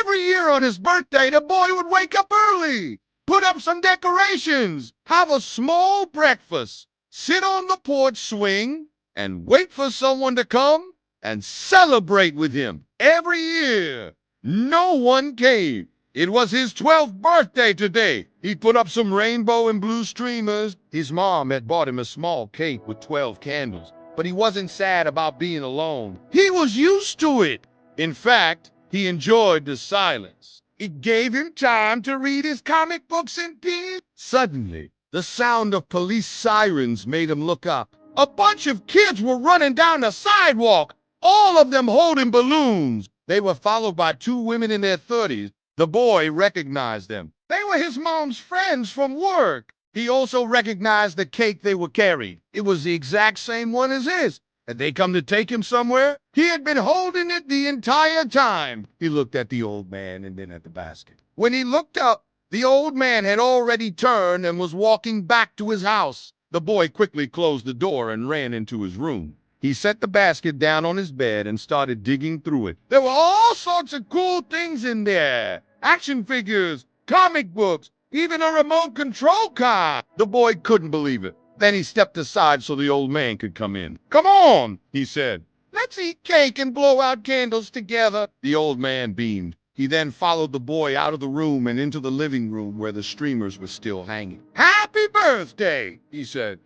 Every year on his birthday, the boy would wake up early, put up some decorations, have a small breakfast, sit on the porch swing, and wait for someone to come and celebrate with him. Every year, no one came. It was his 12th birthday today. He put up some rainbow and blue streamers. His mom had bought him a small cake with 12 candles, but he wasn't sad about being alone. He was used to it. In fact, he enjoyed the silence. It gave him time to read his comic books in peace. Suddenly, the sound of police sirens made him look up. A bunch of kids were running down the sidewalk, all of them holding balloons. They were followed by two women in their 30s. The boy recognized them. They were his mom's friends from work. He also recognized the cake they were carrying. It was the exact same one as his. Had they come to take him somewhere? He had been holding it the entire time. He looked at the old man and then at the basket. When he looked up, the old man had already turned and was walking back to his house. The boy quickly closed the door and ran into his room. He set the basket down on his bed and started digging through it. There were all sorts of cool things in there. Action figures, comic books, even a remote control car. The boy couldn't believe it. Then he stepped aside so the old man could come in. "Come on," he said. "Let's eat cake and blow out candles together." The old man beamed. He then followed the boy out of the room and into the living room where the streamers were still hanging. "Happy birthday," he said.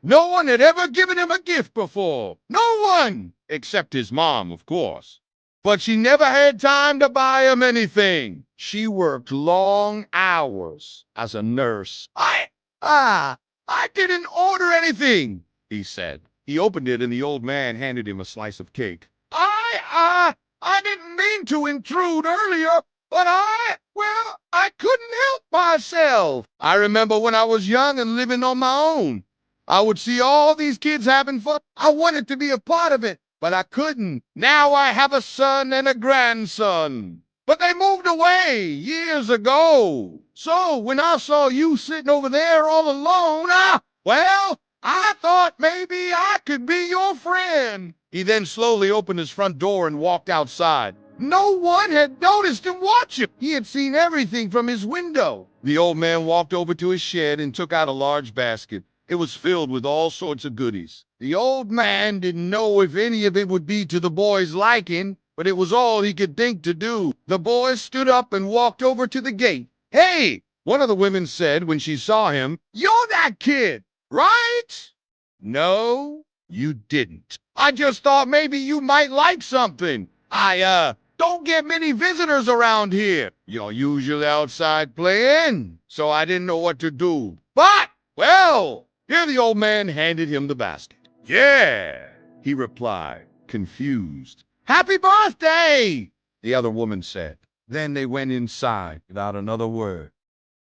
No one had ever given him a gift before. No one! Except his mom, of course. But she never had time to buy him anything. She worked long hours as a nurse. I didn't order anything," he said. He opened it and the old man handed him a slice of cake. I didn't mean to intrude earlier, but I couldn't help myself. I remember when I was young and living on my own. I would see all these kids having fun. I wanted to be a part of it, but I couldn't. Now I have a son and a grandson. But they moved away years ago. So when I saw you sitting over there all alone, I thought maybe I could be your friend. He then slowly opened his front door and walked outside. No one had noticed him watching. He had seen everything from his window. The old man walked over to his shed and took out a large basket. It was filled with all sorts of goodies. The old man didn't know if any of it would be to the boy's liking, but it was all he could think to do. The boy stood up and walked over to the gate. "Hey," one of the women said when she saw him, "you're that kid, right?" "No, you didn't. I just thought maybe you might like something. I don't get many visitors around here. You're usually outside playing, so I didn't know what to do. But, well," here the old man handed him the basket. "Yeah," he replied, confused. "Happy birthday," the other woman said. Then they went inside without another word.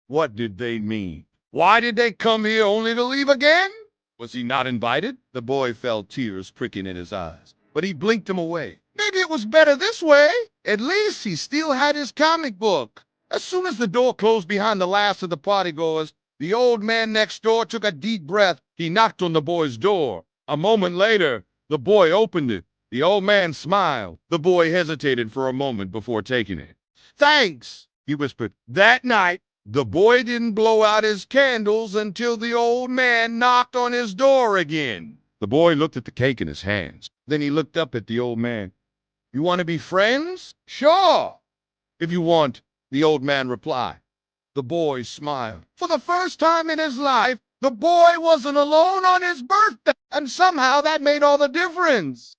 What did they mean? Why did they come here only to leave again? Was he not invited? The boy felt tears pricking in his eyes, but he blinked them away. Maybe it was better this way. At least he still had his comic book. As soon as the door closed behind the last of the partygoers, the old man next door took a deep breath. He knocked on the boy's door. A moment later, the boy opened it. The old man smiled. The boy hesitated for a moment before taking it. "Thanks," he whispered. That night, the boy didn't blow out his candles until the old man knocked on his door again. The boy looked at the cake in his hands. Then he looked up at the old man. "You want to be friends?" "Sure, if you want," the old man replied. The boy smiled. For the first time in his life, the boy wasn't alone on his birthday, and somehow that made all the difference.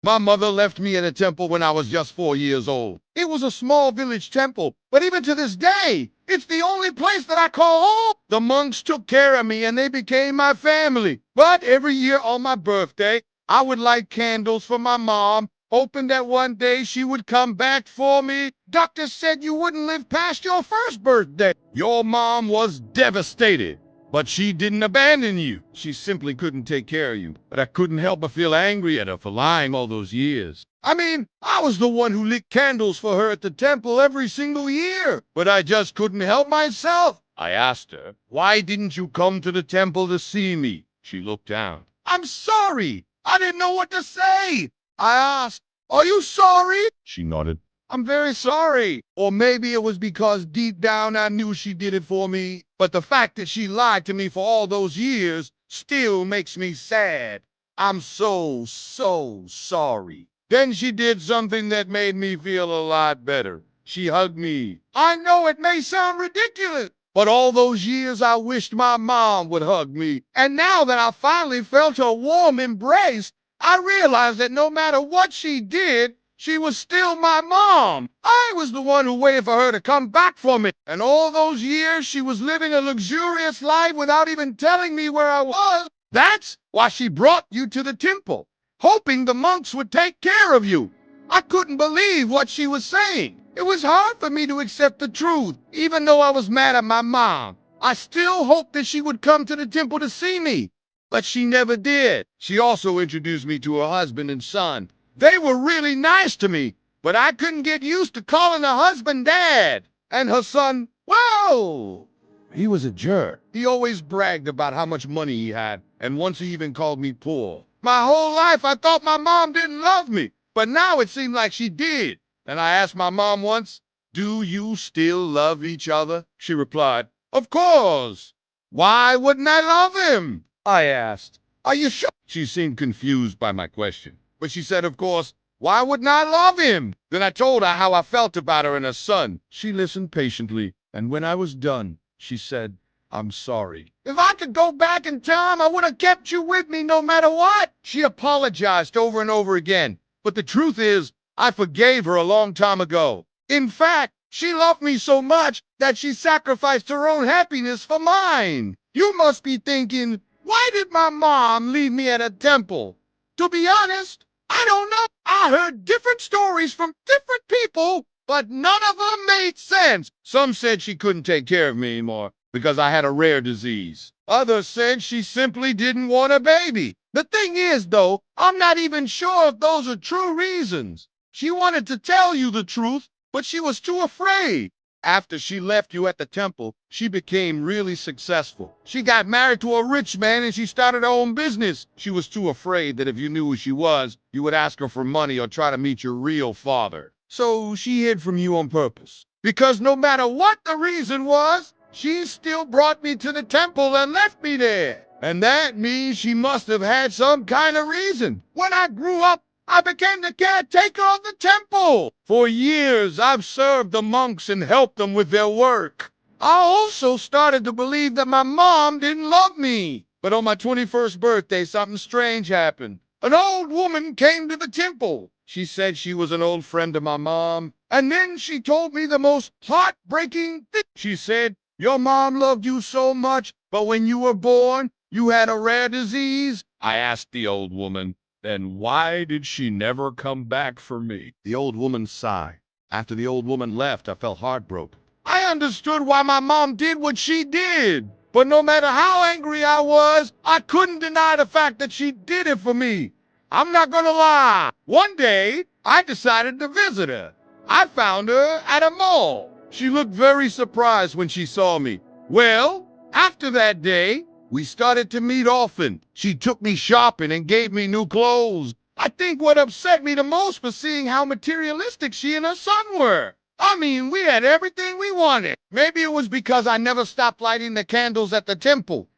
My mother left me in a temple when I was just 4 years old. It was a small village temple, but even to this day, it's the only place that I call home. The monks took care of me and they became my family. But every year on my birthday, I would light candles for my mom, hoping that one day she would come back for me. Doctor said you wouldn't live past your first birthday. Your mom was devastated. But she didn't abandon you. She simply couldn't take care of you. But I couldn't help but feel angry at her for lying all those years. I mean, I was the one who lit candles for her at the temple every single year. But I just couldn't help myself. I asked her, "Why didn't you come to the temple to see me?" She looked down. "I'm sorry. I didn't know what to say. I asked, "Are you sorry?" She nodded. "I'm very sorry." Or maybe it was because deep down I knew she did it for me. But the fact that she lied to me for all those years still makes me sad. I'm so sorry. Then she did something that made me feel a lot better. She hugged me. I know it may sound ridiculous, but all those years I wished my mom would hug me. And now that I finally felt her warm embrace, I realized that no matter what she did, she was still my mom. I was the one who waited for her to come back from it. And all those years she was living a luxurious life without even telling me where I was. That's why she brought you to the temple, hoping the monks would take care of you. I couldn't believe what she was saying. It was hard for me to accept the truth, even though I was mad at my mom. I still hoped that she would come to the temple to see me, but she never did. She also introduced me to her husband and son. They were really nice to me, but I couldn't get used to calling her husband Dad. And her son, well, he was a jerk. He always bragged about how much money he had, and once he even called me poor. My whole life I thought my mom didn't love me, but now it seemed like she did. And I asked my mom once, "Do you still love each other?" She replied, "Of course. Why wouldn't I love him?" I asked, "Are you sure?" She seemed confused by my question, but she said, "Of course. Why wouldn't I love him?" Then I told her how I felt about her and her son. She listened patiently, and when I was done, she said, "I'm sorry. If I could go back in time, I would have kept you with me no matter what." She apologized over and over again, but the truth is, I forgave her a long time ago. In fact, she loved me so much that she sacrificed her own happiness for mine. You must be thinking, why did my mom leave me at a temple? To be honest, I don't know. I heard different stories from different people, but none of them made sense. Some said she couldn't take care of me anymore because I had a rare disease. Others said she simply didn't want a baby. The thing is, though, I'm not even sure if those are true reasons. She wanted to tell you the truth, but she was too afraid. After she left you at the temple, she became really successful. She got married to a rich man and she started her own business. She was too afraid that if you knew who she was, you would ask her for money or try to meet your real father. So she hid from you on purpose. Because no matter what the reason was, she still brought me to the temple and left me there. And that means she must have had some kind of reason. When I grew up, I became the caretaker of the temple. For years, I've served the monks and helped them with their work. I also started to believe that my mom didn't love me. But on my 21st birthday, something strange happened. An old woman came to the temple. She said she was an old friend of my mom. And then she told me the most heartbreaking thing. She said, "Your mom loved you so much, but when you were born, you had a rare disease." I asked the old woman, "Then why did she never come back for me?" The old woman sighed. After the old woman left, I felt heartbroken. I understood why my mom did what she did. But no matter how angry I was, I couldn't deny the fact that she did it for me. I'm not gonna lie. One day, I decided to visit her. I found her at a mall. She looked very surprised when she saw me. Well, after that day, we started to meet often. She took me shopping and gave me new clothes. I think what upset me the most was seeing how materialistic she and her son were. I mean, we had everything we wanted. Maybe it was because I never stopped lighting the candles at the temple.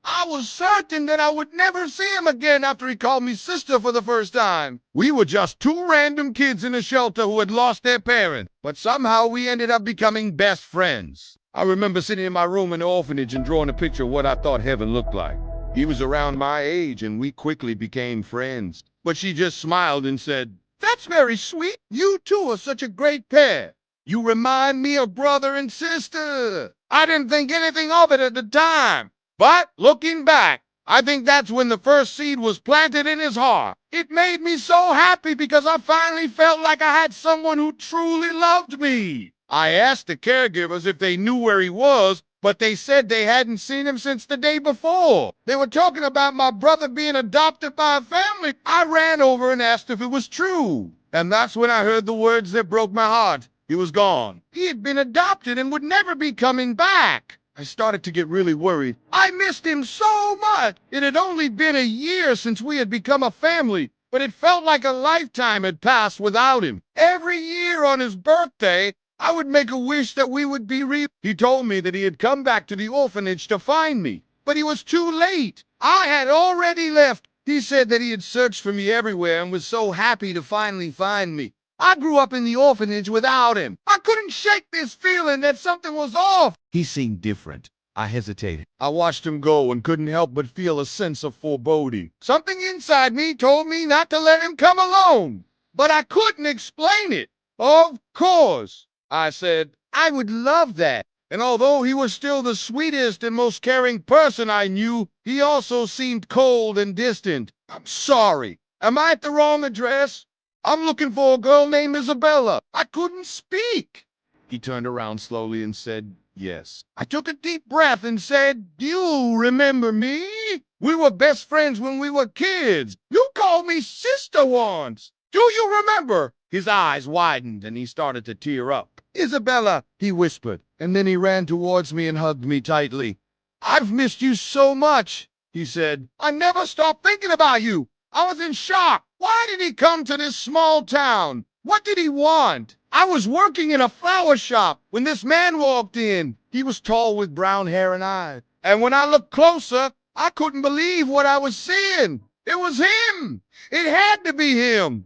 I was certain that I would never see him again after he called me sister for the first time. We were just two random kids in a shelter who had lost their parents, but somehow we ended up becoming best friends. I remember sitting in my room in the orphanage and drawing a picture of what I thought heaven looked like. He was around my age and we quickly became friends. But she just smiled and said, "That's very sweet. You two are such a great pair. You remind me of brother and sister." I didn't think anything of it at the time. But looking back, I think that's when the first seed was planted in his heart. It made me so happy because I finally felt like I had someone who truly loved me. I asked the caregivers if they knew where he was, but they said they hadn't seen him since the day before. They were talking about my brother being adopted by a family. I ran over and asked if it was true. And that's when I heard the words that broke my heart. He was gone. He had been adopted and would never be coming back. I started to get really worried. I missed him so much. It had only been a year since we had become a family, but it felt like a lifetime had passed without him. Every year on his birthday, I would make a wish that we would be He told me that he had come back to the orphanage to find me, but he was too late. I had already left. He said that he had searched for me everywhere and was so happy to finally find me. I grew up in the orphanage without him. I couldn't shake this feeling that something was off. He seemed different. I hesitated. I watched him go and couldn't help but feel a sense of foreboding. Something inside me told me not to let him come alone, but I couldn't explain it. Of course, I said, I would love that. And although he was still the sweetest and most caring person I knew, he also seemed cold and distant. I'm sorry. Am I at the wrong address? I'm looking for a girl named Isabella. I couldn't speak. He turned around slowly and said, yes. I took a deep breath and said, do you remember me? We were best friends when we were kids. You called me sister once. Do you remember? His eyes widened and he started to tear up. Isabella, he whispered, and then he ran towards me and hugged me tightly. I've missed you so much, he said. I never stopped thinking about you. I was in shock. Why did he come to this small town? What did he want? I was working in a flower shop when this man walked in. He was tall with brown hair and eyes. And when I looked closer, I couldn't believe what I was seeing. It was him. It had to be him.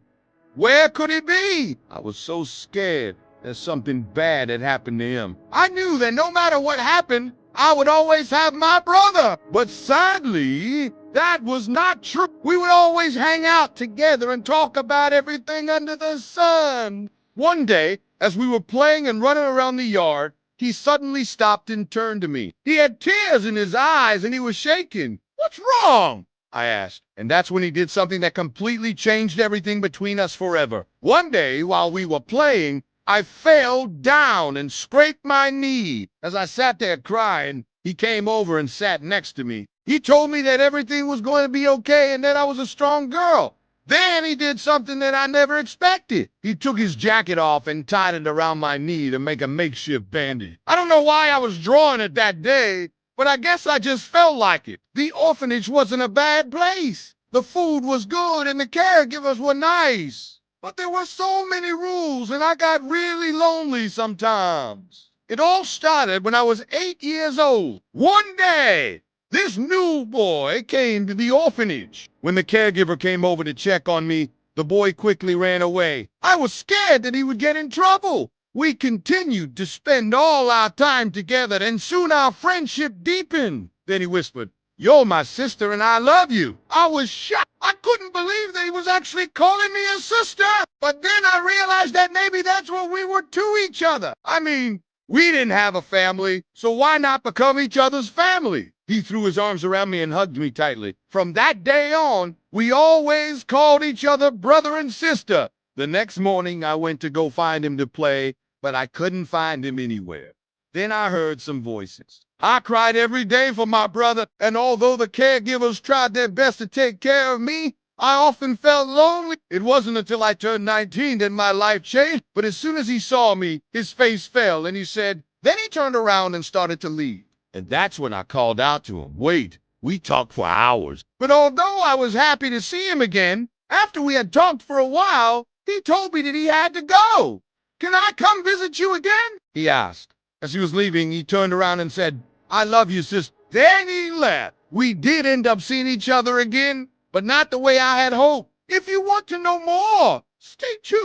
Where could it be? I was so scared that something bad had happened to him. I knew that no matter what happened, I would always have my brother. But sadly, that was not true. We would always hang out together and talk about everything under the sun. One day, as we were playing and running around the yard, he suddenly stopped and turned to me. He had tears in his eyes and he was shaking. What's wrong? I asked. And that's when he did something that completely changed everything between us forever. One day, while we were playing, I fell down and scraped my knee. As I sat there crying, he came over and sat next to me. He told me that everything was going to be okay and that I was a strong girl. Then he did something that I never expected. He took his jacket off and tied it around my knee to make a makeshift bandage. I don't know why I was drawing it that day, but I guess I just felt like it. The orphanage wasn't a bad place. The food was good and the caregivers were nice. But there were so many rules and I got really lonely sometimes. It all started when I was 8 years old. One day, this new boy came to the orphanage. When the caregiver came over to check on me, the boy quickly ran away. I was scared that he would get in trouble. We continued to spend all our time together and soon our friendship deepened. Then he whispered, you're my sister and I love you. I was shocked. I couldn't believe that he was actually calling me a sister. But then I realized that maybe that's what we were to each other. I mean, we didn't have a family, so why not become each other's family? He threw his arms around me and hugged me tightly. From that day on, we always called each other brother and sister. The next morning, I went to go find him to play, but I couldn't find him anywhere. Then I heard some voices. I cried every day for my brother, and although the caregivers tried their best to take care of me, I often felt lonely. It wasn't until I turned 19 that my life changed, but as soon as he saw me, his face fell and he said, then he turned around and started to leave. And that's when I called out to him. Wait, we talked for hours. But although I was happy to see him again, after we had talked for a while, he told me that he had to go. Can I come visit you again? He asked. As he was leaving, he turned around and said, I love you, sis. Then he left. We did end up seeing each other again, but not the way I had hoped. If you want to know more, stay tuned.